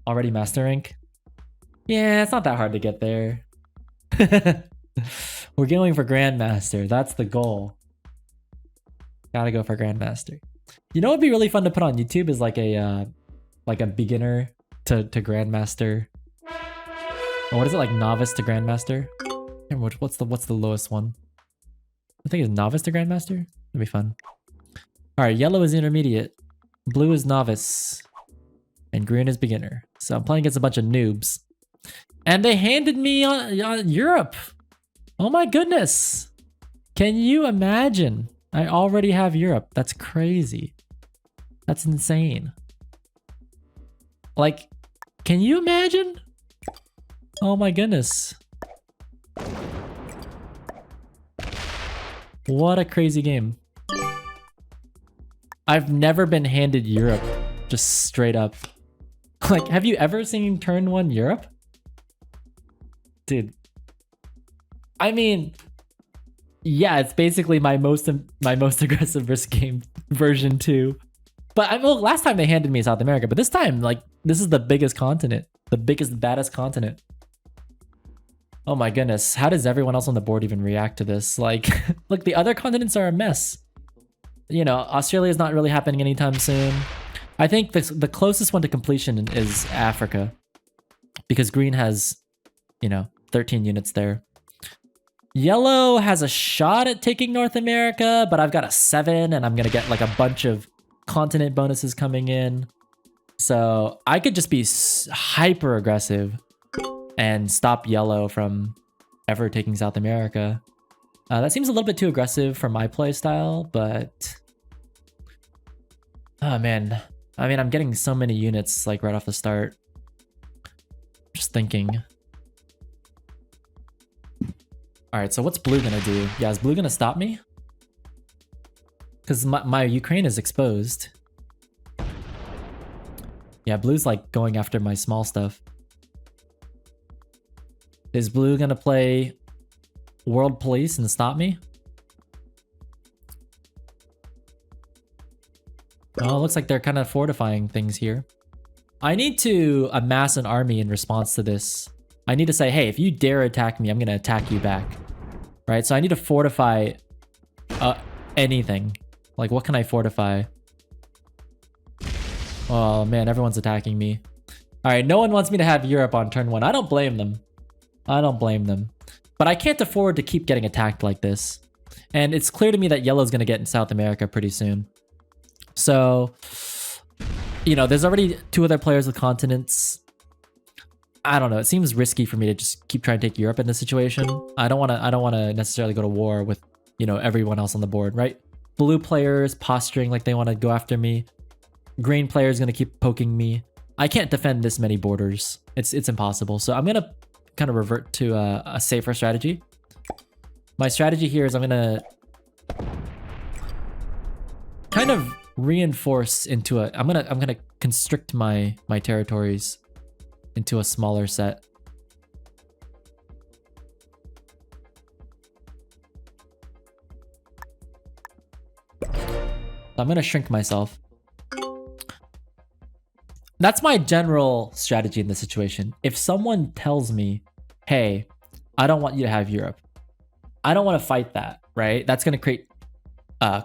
Already master rank? Yeah, it's not that hard to get there. We're going for Grandmaster. That's the goal. Gotta go for Grandmaster. You know what'd be really fun to put on YouTube is like a beginner to Grandmaster. Or what is it, like novice to Grandmaster? What's the lowest one? I think it's novice to Grandmaster. That'd be fun. Alright, yellow is intermediate. Blue is novice. And green is beginner. So I'm playing against a bunch of noobs. And they handed me on Europe. Oh my goodness. Can you imagine? I already have Europe. That's crazy. That's insane. Like, can you imagine? Oh my goodness. What a crazy game. I've never been handed Europe. Just straight up. Like, have you ever seen turn 1 Europe? Dude. I mean, yeah, it's basically my most aggressive risk game version 2. But well, last time they handed me South America, but this time, like, this is the biggest continent. The biggest, baddest continent. Oh my goodness. How does everyone else on the board even react to this? Like, look, the other continents are a mess. You know, Australia is not really happening anytime soon. I think the closest one to completion is Africa. Because green has, you know, 13 units there. Yellow has a shot at taking North America, but I've got a 7 and I'm going to get like a bunch of continent bonuses coming in. So I could just be hyper aggressive and stop yellow from ever taking South America. That seems a little bit too aggressive for my play style, but oh man. I mean, I'm getting so many units like right off the start. Just thinking. All right, so what's blue gonna do? Yeah, is blue gonna stop me? Because my Ukraine is exposed. Yeah, blue's like going after my small stuff. Is blue gonna play World Police and stop me? Oh, it looks like they're kind of fortifying things here. I need to amass an army in response to this. I need to say, hey, if you dare attack me, I'm gonna attack you back. Right, so I need to fortify anything. Like, what can I fortify? Oh man, everyone's attacking me. All right, no one wants me to have Europe on turn 1. I don't blame them. I don't blame them. But I can't afford to keep getting attacked like this. And it's clear to me that yellow's gonna get in South America pretty soon. So, you know, there's already 2 other players with continents. I don't know. It seems risky for me to just keep trying to take Europe in this situation. I don't want to necessarily go to war with, you know, everyone else on the board, right? Blue players posturing like they want to go after me. Green players going to keep poking me. I can't defend this many borders. It's impossible. So I'm going to kind of revert to a safer strategy. My strategy here is I'm going to kind of reinforce into a I'm going to constrict my territories into a smaller set. I'm going to shrink myself. That's my general strategy in this situation. If someone tells me, hey, I don't want you to have Europe, I don't want to fight that, right? That's going to create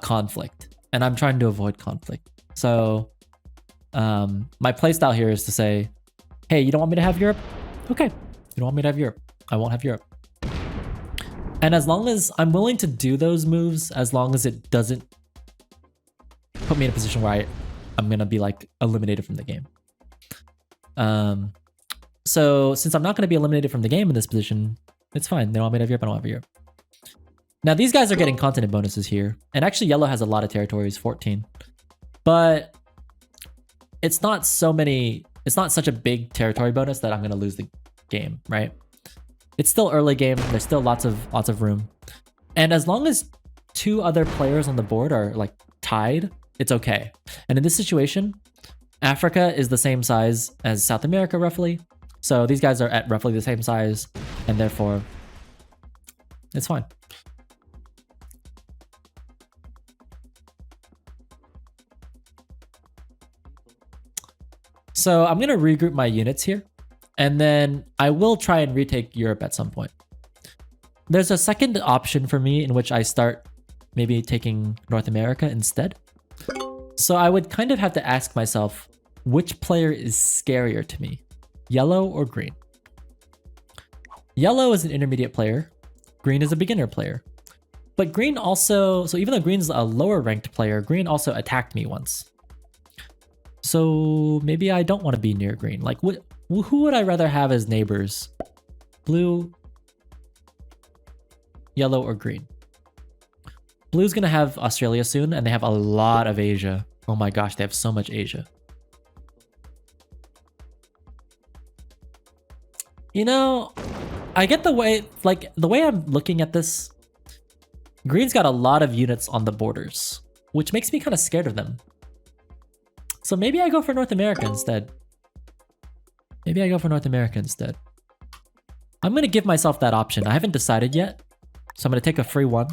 conflict. And I'm trying to avoid conflict. So my playstyle here is to say, hey, you don't want me to have Europe? Okay, you don't want me to have Europe. I won't have Europe. And as long as I'm willing to do those moves, as long as it doesn't put me in a position where I'm going to be like eliminated from the game. So since I'm not going to be eliminated from the game in this position, it's fine. They don't want me to have Europe. I don't have Europe. Now these guys are getting continent bonuses here. And actually yellow has a lot of territories, 14. But it's not so many, it's not such a big territory bonus that I'm going to lose the game, right? It's still early game. There's still lots of room. And as long as 2 other players on the board are like tied, it's okay. And in this situation, Africa is the same size as South America roughly. So these guys are at roughly the same size and therefore it's fine. So I'm going to regroup my units here. And then I will try and retake Europe at some point. There's a second option for me in which I start maybe taking North America instead. So I would kind of have to ask myself, which player is scarier to me? Yellow or green? Yellow is an intermediate player. Green is a beginner player. But green also, so even though green's a lower ranked player, green also attacked me once. So maybe I don't want to be near green. Like, who would I rather have as neighbors? Blue, yellow, or green? Blue's gonna have Australia soon, and they have a lot of Asia. Oh my gosh, they have so much Asia. You know, I get the way, like, the way I'm looking at this, green's got a lot of units on the borders, which makes me kind of scared of them. So maybe I go for North America instead. Maybe I go for North America instead. I'm gonna give myself that option. I haven't decided yet, so I'm gonna take a free one.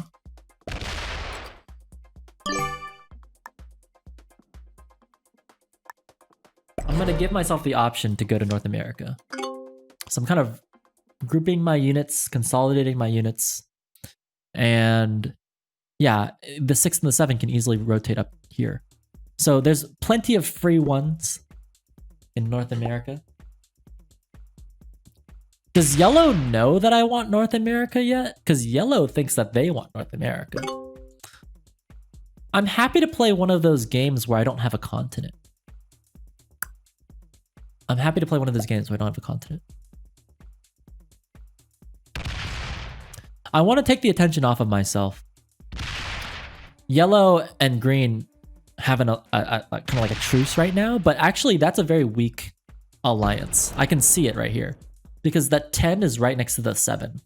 I'm gonna give myself the option to go to North America. So I'm kind of grouping my units, consolidating my units. And yeah, the 6 and the 7 can easily rotate up here. So there's plenty of free ones in North America. Does yellow know that I want North America yet? Because yellow thinks that they want North America. I'm happy to play one of those games where I don't have a continent. I'm happy to play one of those games where I don't have a continent. I want to take the attention off of myself. Yellow and green have kind of like a truce right now, but actually that's a very weak alliance. I can see it right here because that 10 is right next to the 7.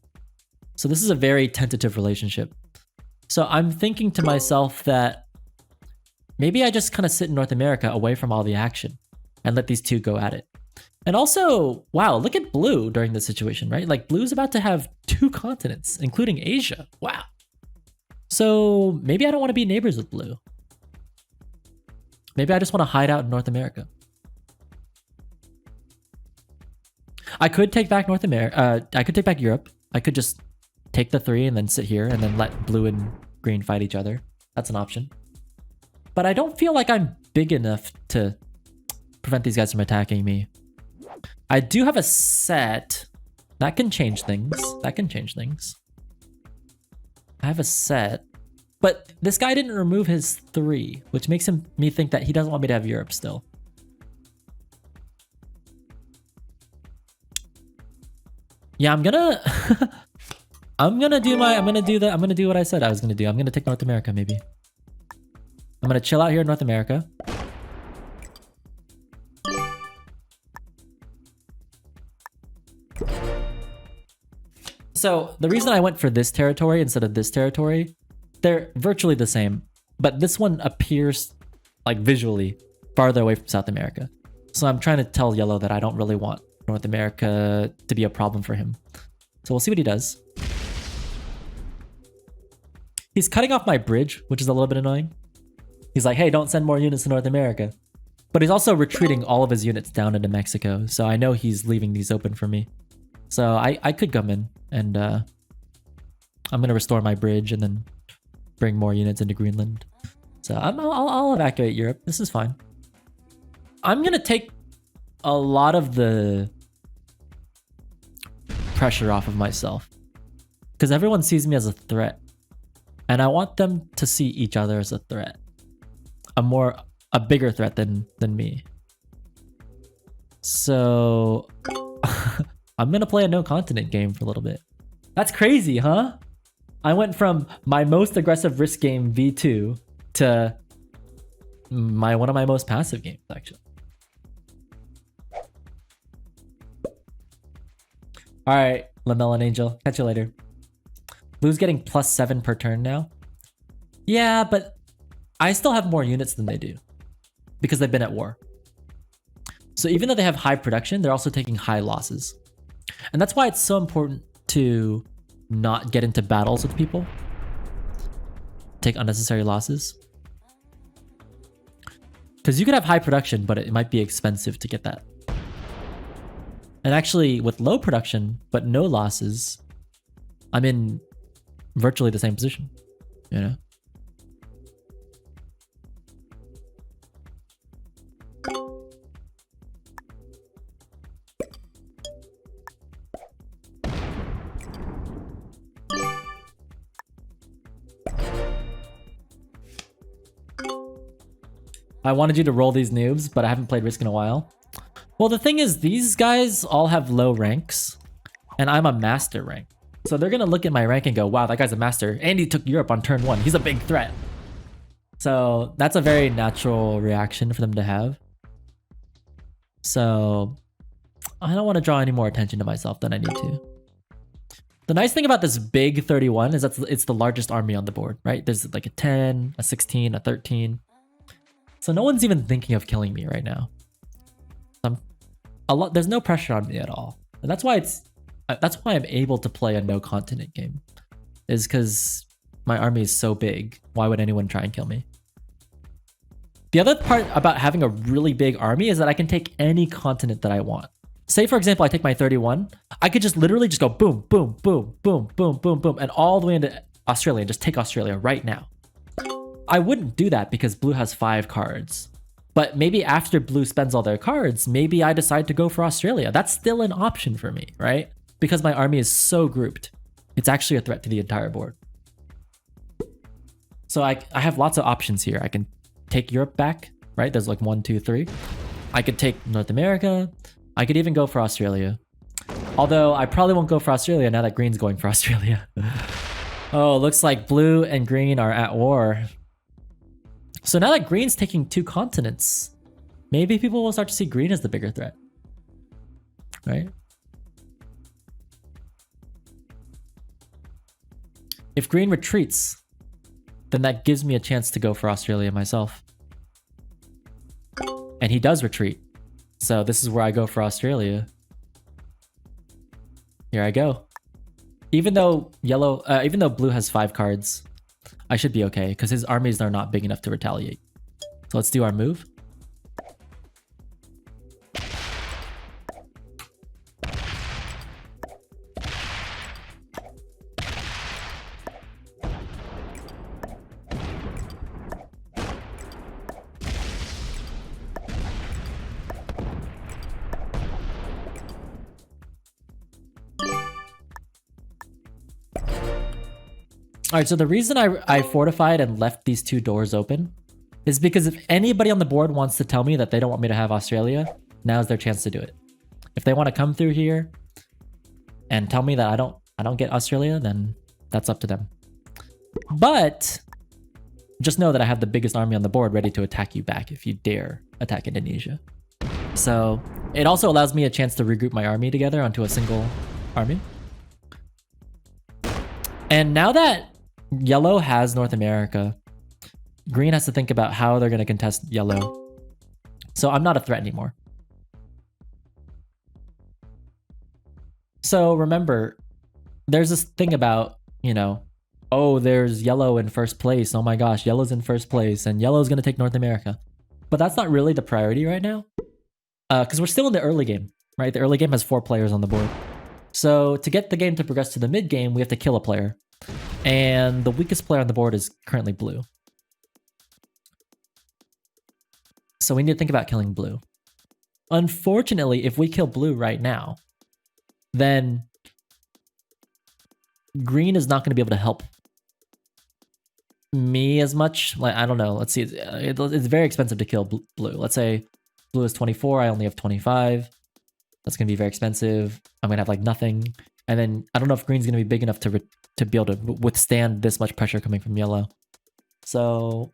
So this is a very tentative relationship. So I'm thinking to myself that maybe I just kind of sit in North America away from all the action and let these two go at it. And also, wow, look at blue during this situation, right? Like blue's about to have 2 continents, including Asia. Wow. So maybe I don't want to be neighbors with blue. Maybe I just want to hide out in North America. I could take back North America. I could take back Europe. I could just take the 3 and then sit here and then let blue and green fight each other. That's an option. But I don't feel like I'm big enough to prevent these guys from attacking me. I do have a set. That can change things. That can change things. I have a set. But this guy didn't remove his 3, which makes me think that he doesn't want me to have Europe still. Yeah, I'm gonna I'm gonna do what I said I was gonna do. I'm gonna take North America maybe. I'm gonna chill out here in North America. So the reason I went for this territory instead of this territory, they're virtually the same, but this one appears like visually farther away from South America. So I'm trying to tell Yellow that I don't really want North America to be a problem for him. So we'll see what he does. He's cutting off my bridge, which is a little bit annoying. He's like, hey, don't send more units to North America. But he's also retreating all of his units down into Mexico. So I know he's leaving these open for me. So I could come in and I'm going to restore my bridge and then bring more units into Greenland. So I'll evacuate Europe. This is fine. I'm going to take a lot of the pressure off of myself because everyone sees me as a threat. And I want them to see each other as a threat. A bigger threat than me. So I'm going to play a no continent game for a little bit. That's crazy, huh? I went from my most aggressive risk game V2 to one of my most passive games, actually. All right, Lamellan Angel. Catch you later. Blue's getting +7 per turn now. Yeah, but I still have more units than they do because they've been at war. So even though they have high production, they're also taking high losses. And that's why it's so important to not get into battles with people. Take unnecessary losses. Because you could have high production, but it might be expensive to get that. And actually, with low production, but no losses, I'm in virtually the same position, you know? I wanted you to roll these noobs, but I haven't played Risk in a while. Well, the thing is, these guys all have low ranks, and I'm a master rank. So they're gonna look at my rank and go, wow, that guy's a master. And he took Europe on turn 1. He's a big threat. So that's a very natural reaction for them to have. So I don't want to draw any more attention to myself than I need to. The nice thing about this big 31 is that it's the largest army on the board, right? There's like a 10, a 16, a 13. So no one's even thinking of killing me right now. There's no pressure on me at all. And that's why I'm able to play a no continent game. Is because my army is so big. Why would anyone try and kill me? The other part about having a really big army is that I can take any continent that I want. Say, for example, I take my 31. I could just literally just go boom, boom, boom, boom, boom, boom, boom, and all the way into Australia and just take Australia right now. I wouldn't do that because blue has 5 cards. But maybe after blue spends all their cards, maybe I decide to go for Australia. That's still an option for me, right? Because my army is so grouped. It's actually a threat to the entire board. So I have lots of options here. I can take Europe back, right? There's like 1, 2, 3. I could take North America. I could even go for Australia. Although I probably won't go for Australia now that green's going for Australia. Oh, looks like blue and green are at war. So now that green's taking 2 continents, maybe people will start to see green as the bigger threat, right? If green retreats, then that gives me a chance to go for Australia myself. And he does retreat. So this is where I go for Australia. Here I go. Even though blue has 5 cards, I should be okay because his armies are not big enough to retaliate. So let's do our move. All right, so the reason I fortified and left these 2 doors open is because if anybody on the board wants to tell me that they don't want me to have Australia, now's their chance to do it. If they want to come through here and tell me that I don't get Australia, then that's up to them. But just know that I have the biggest army on the board ready to attack you back if you dare attack Indonesia. So it also allows me a chance to regroup my army together onto a single army. And now that yellow has North America, green has to think about how they're going to contest yellow. So I'm not a threat anymore. So remember, there's this thing about, you know, oh, there's yellow in first place. Oh my gosh, yellow's in first place and yellow's going to take North America. But that's not really the priority right now. Because we're still in the early game, right? The early game has 4 players on the board. So to get the game to progress to the mid game, we have to kill a player. And the weakest player on the board is currently blue. So we need to think about killing blue. Unfortunately, if we kill blue right now, then green is not going to be able to help me as much. Like, I don't know. Let's see. It's very expensive to kill blue. Let's say blue is 24. I only have 25. That's going to be very expensive. I'm going to have like nothing. And then I don't know if green's going to be big enough to be able to withstand this much pressure coming from yellow. So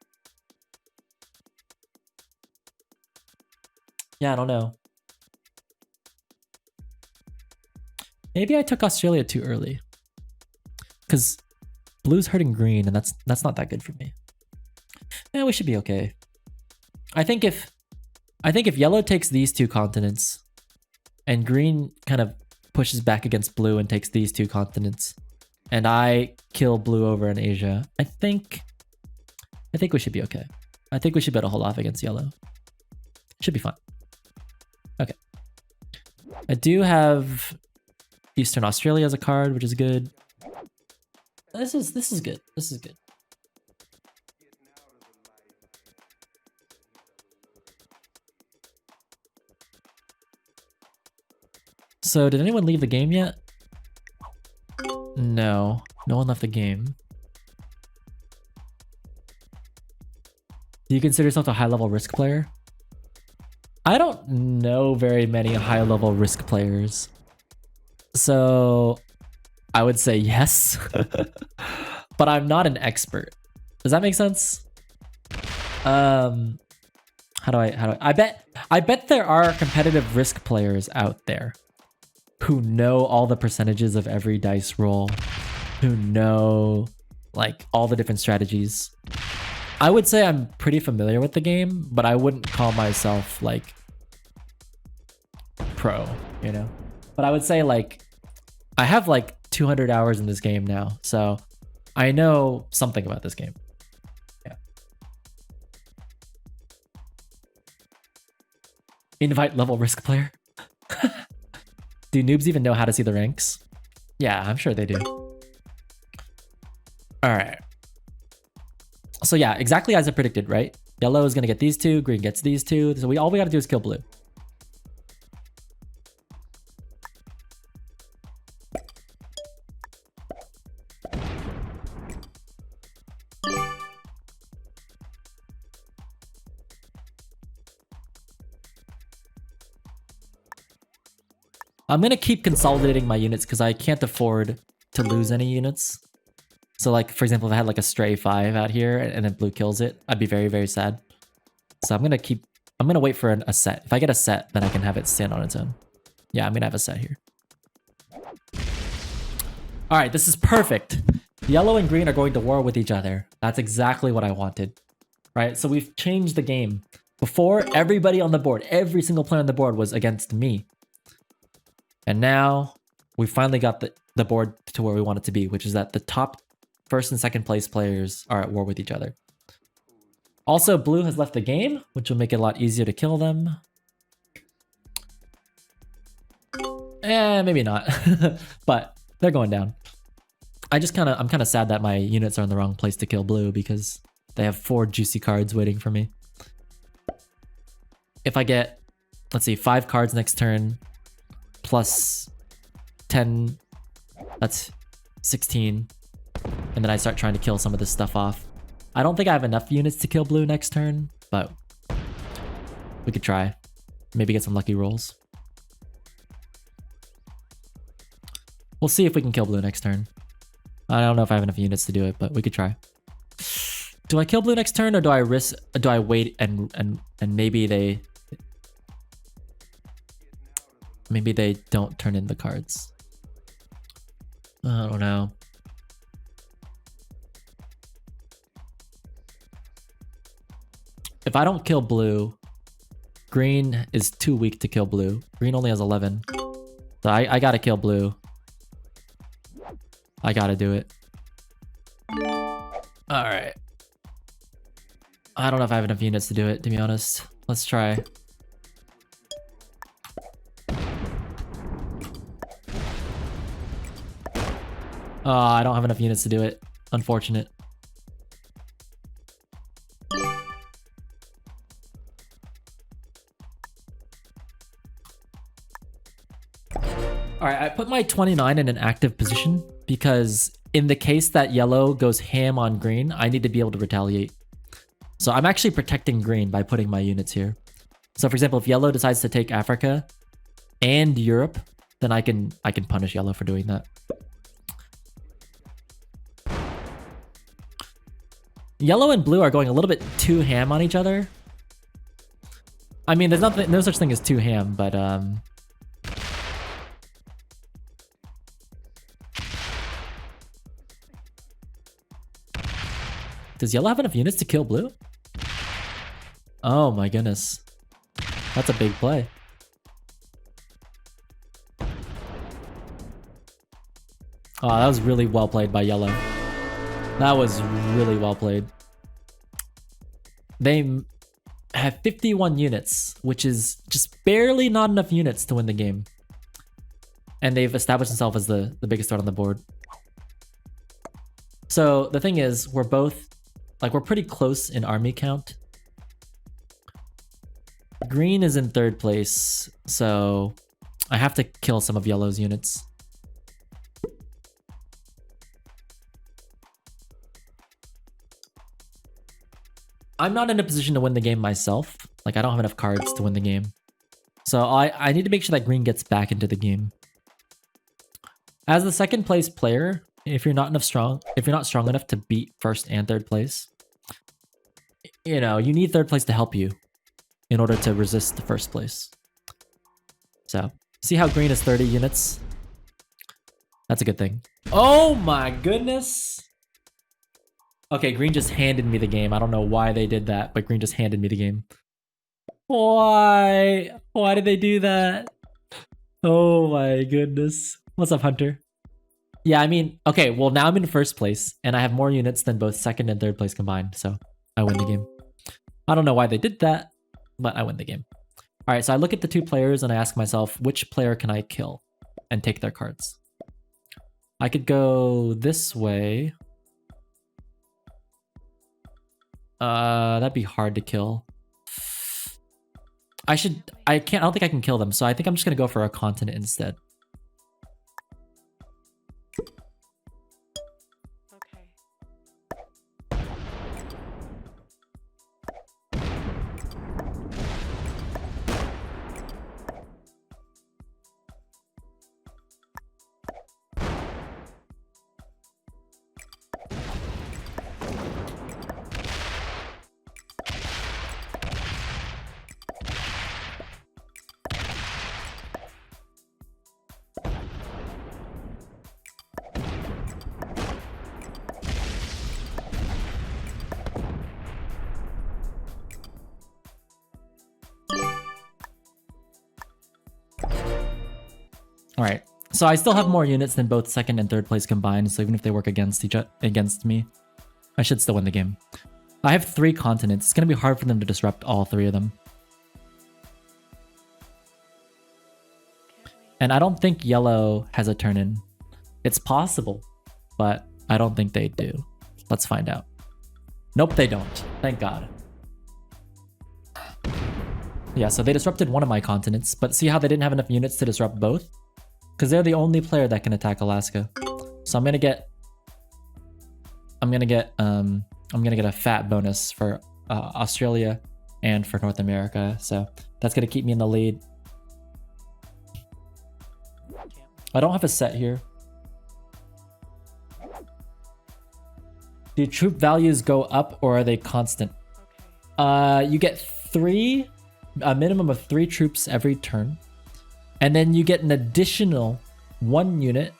yeah, I don't know. Maybe I took Australia too early. Because blue's hurting green, and that's not that good for me. Yeah, we should be okay. I think if yellow takes these 2 continents, and green kind of pushes back against blue and takes these 2 continents, and I kill blue over in Asia, I think we should be okay. I think we should be able to hold off against yellow. Should be fun. Okay. I do have Eastern Australia as a card, which is good. This is good. This is good. So did anyone leave the game yet? No. No one left the game. Do you consider yourself a high-level Risk player? I don't know very many high-level Risk players. So I would say yes. But I'm not an expert. Does that make sense? How do I bet there are competitive Risk players out there who know all the percentages of every dice roll, who know like all the different strategies. I would say I'm pretty familiar with the game, but I wouldn't call myself like pro, you know? But I would say like I have like 200 hours in this game now, so I know something about this game. Yeah. Invite level Risk player. Do noobs even know how to see the ranks? Yeah, I'm sure they do. All right. So yeah, exactly as I predicted, right? Yellow is gonna get these two, green gets these two. So all we gotta do is kill blue. I'm gonna keep consolidating my units because I can't afford to lose any units. So like, for example, if I had like a stray 5 out here and then blue kills it, I'd be very, very sad. So I'm gonna wait for a set. If I get a set, then I can have it stand on its own. Yeah, I'm gonna have a set here. All right, this is perfect. Yellow and green are going to war with each other. That's exactly what I wanted, right? So we've changed the game. Before, everybody on the board, every single player on the board was against me. And now we finally got the board to where we want it to be, which is that the top first and second place players are at war with each other. Also, blue has left the game, which will make it a lot easier to kill them. Maybe not, but they're going down. I'm kind of sad that my units are in the wrong place to kill blue because they have 4 juicy cards waiting for me. If I get, let's see, 5 cards next turn, plus 10, that's 16. And then I start trying to kill some of this stuff off. I don't think I have enough units to kill blue next turn, but we could try. Maybe get some lucky rolls. We'll see if we can kill blue next turn. I don't know if I have enough units to do it, but we could try. Do I kill blue next turn or do I wait and maybe they don't turn in the cards? I don't know. If I don't kill blue, green is too weak to kill blue. Green only has 11. So I gotta kill blue. I gotta do it. Alright. I don't know if I have enough units to do it, to be honest. Let's try. Oh, I don't have enough units to do it. Unfortunate. Alright, I put my 29 in an active position because in the case that yellow goes ham on green, I need to be able to retaliate. So I'm actually protecting green by putting my units here. So for example, if yellow decides to take Africa and Europe, then I can punish yellow for doing that. Yellow and blue are going a little bit too ham on each other. I mean, there's no such thing as too ham, but does yellow have enough units to kill blue? Oh my goodness. That's a big play. Oh, that was really well played by yellow. That was really well played. They I have 51 units, which is just barely not enough units to win the game. And they've established themselves as the biggest threat on the board. So the thing is, we're both, like, we're pretty close in army count. Green is in third place, so I have to kill some of yellow's units. I'm not in a position to win the game myself. Like, I don't have enough cards to win the game. So I need to make sure that green gets back into the game. As the second place player, if you're not strong enough to beat first and third place, you know, you need third place to help you in order to resist the first place. So, see how green is 30 units? That's a good thing. Oh my goodness! Okay, green just handed me the game. I don't know why they did that, but green just handed me the game. Why? Why did they do that? Oh my goodness. What's up, Hunter? Yeah, I mean, okay, well now I'm in first place, and I have more units than both second and third place combined, so I win the game. I don't know why they did that, but I win the game. Alright, so I look at the two players and I ask myself, which player can I kill and take their cards? I could go this way. That'd be hard to kill. I don't think I can kill them, so I think I'm just gonna go for a continent instead. Alright, so I still have more units than both second and third place combined, so even if they work against me, I should still win the game. I have 3 continents. It's going to be hard for them to disrupt all 3 of them. And I don't think yellow has a turn in. It's possible, but I don't think they do. Let's find out. Nope, they don't. Thank God. Yeah, so they disrupted one of my continents, but see how they didn't have enough units to disrupt both? Because they're the only player that can attack Alaska. So I'm gonna get a fat bonus for Australia and for North America. So that's gonna keep me in the lead. I don't have a set here. Do troop values go up or are they constant? You get a minimum of 3 troops every turn. And then you get an additional 1 unit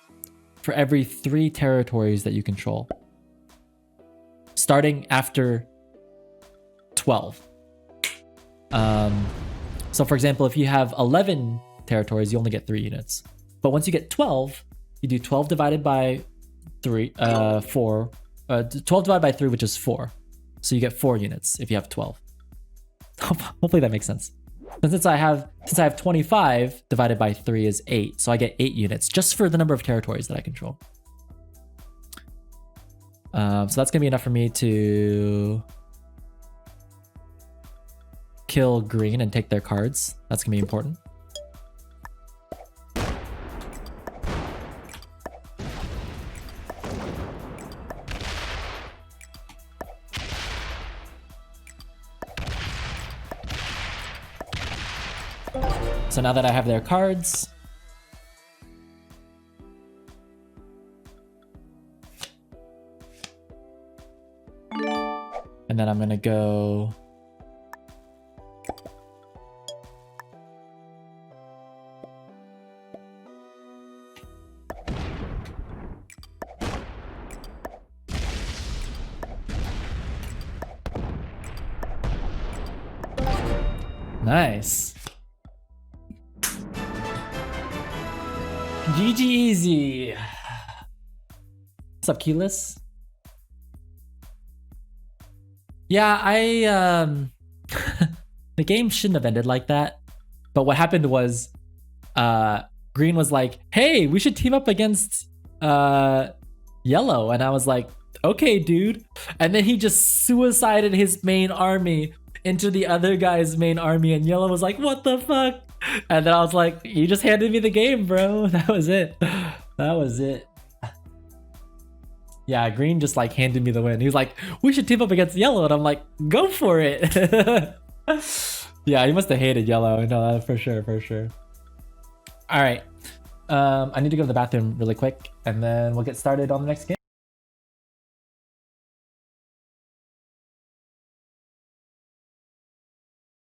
for every 3 territories that you control. Starting after 12. So for example, if you have 11 territories, you only get 3 units. But once you get 12, you do 12 divided by 3, 4. 12 divided by 3, which is 4. So you get 4 units if you have 12. Hopefully that makes sense. And since I have 25 divided by 3 is 8, so I get 8 units just for the number of territories that I control. So that's gonna be enough for me to kill green and take their cards. That's gonna be important. So now that I have their cards, and then I'm gonna go nice. GG easy. What's up, Keyless? Yeah, the game shouldn't have ended like that. But what happened was green was like, hey, we should team up against yellow. And I was like, okay, dude. And then he just suicided his main army into the other guy's main army. And yellow was like, what the fuck? And then I was like, you just handed me the game, bro. That was it. That was it. Yeah, green just like handed me the win. He was like, we should team up against yellow. And I'm like, go for it. Yeah, he must have hated yellow. No, for sure, for sure. All right. I need to go to the bathroom really quick and then we'll get started on the next game.